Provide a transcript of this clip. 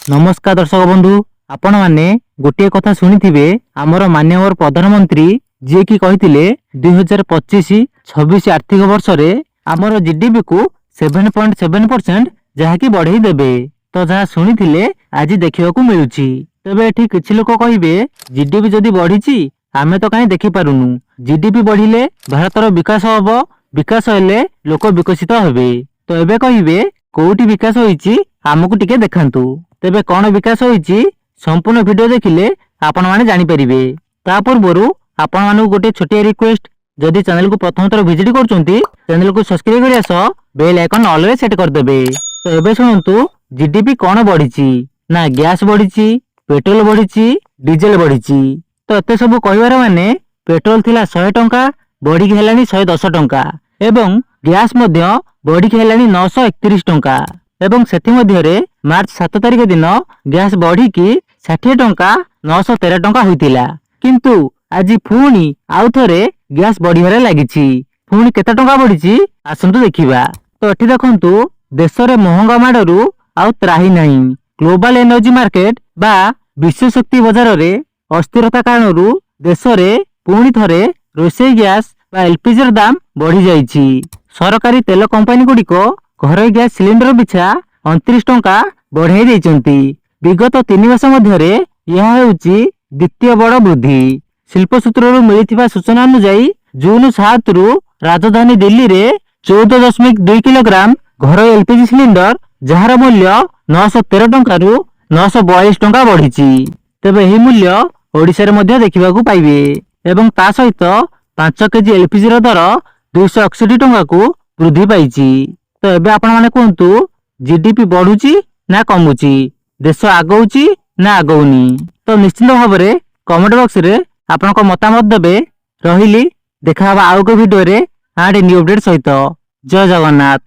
नमस्कार दर्शक बंधु, आपण माने गोटे कथा शुणिथिबे आमर माननीय प्रधानमंत्री जी की कहिथिले 2025-26 आर्थिक वर्ष रे आमर जीडीपी को 7.7% जहा की बढ़ाई देबे। तो जहा शुणिथिले आज देखिबा को मिलुची। तबे एठी किछि लोक कहिबे जीडीपी जदी बढ़ीची आमे तो काई देखि पारुनु। जीडीपी बढ़िले भारतर विकास हबो, विकास हेले लोक विकसित हेबे। तो एबे कहिबे कोउटी विकास होईची आमको टिके देखांतु। तेबे कौन विकास होईची संपूर्ण वीडियो देखिले आपण माने जानि परिबे। ता पूर्वरु आपण मानू गोटे छोटिया रिक्वेस्ट, जदि चैनल को प्रथम थर विजिट करचुंती चैनल को सब्सक्राइब करिया सह बेल आइकन ऑल रे सेट कर देबे। तो एबे सुनंतु जीडीपी कौन बढ़ीची ना गैस बढ़ीची, पेट्रोल बढ़ीची, डीजल बढ़ीची। तो एते सब कहिवार माने पेट्रोल थिला 100 टंका बढ़ी के हेलानी 110 टंका एवं गैस मध्य बढ़ी के हेलानी 931 टंका एवं सेथि मध्य रे मार्च 7 तारिख दिन गैस बढ़ी की 60 टंका 913 टंका होइतिला। किंतु आज पुणी आउ थरे गैस बढ़िबारे लागिछि। पुणी केते टंका बढ़िछि आसंतु देखिबा। तो एठी देखंतु देश रे महंगा माडरू आउ त्राही नाही। ग्लोबल एनर्जी मार्केट बा विश्व शक्ति बाजार रे अस्थिरता कारणरू देश रे पुणी थरे रोषेई गैस बा एलपीजी दाम बढ़ी जाइछि। सरकारी तेल कंपनी गुडी को घर गैस सिलिंडर पिछा 29 टंका बढ़ाई देइचंती। विगत 3 वर्ष मध्यरे यह हेउची द्वितीय बड़ वृद्धि। शिल्प सूत्रରୁ मिलिथिबा सूचना अनुसार जून 7 रु राजधानी दिल्ली रे 14.2 किलोग्राम घर एलपीजी सिलिंडर जहार मूल्य 913 टंका रु 942 टंका बढ़ीची। तेबे एही मूल्य ओडिसा रे मध्य देखिबाकू पाइबे एवं ता सहित 5 केजी एलपीजी रो दर 261 टंका को वृद्धि पाइची। तो एबे आपण माने कहंतु जीडीपी बढ़ुची ना कमुची, देश आगौची ना आगौनी। तो निश्चित भाव रे कमेंट बॉक्स रे आपन को मतामत देबे। रहिली देखा आउ को वीडियो रे आडे न्यू अपडेट सहित। जय जगन्नाथ।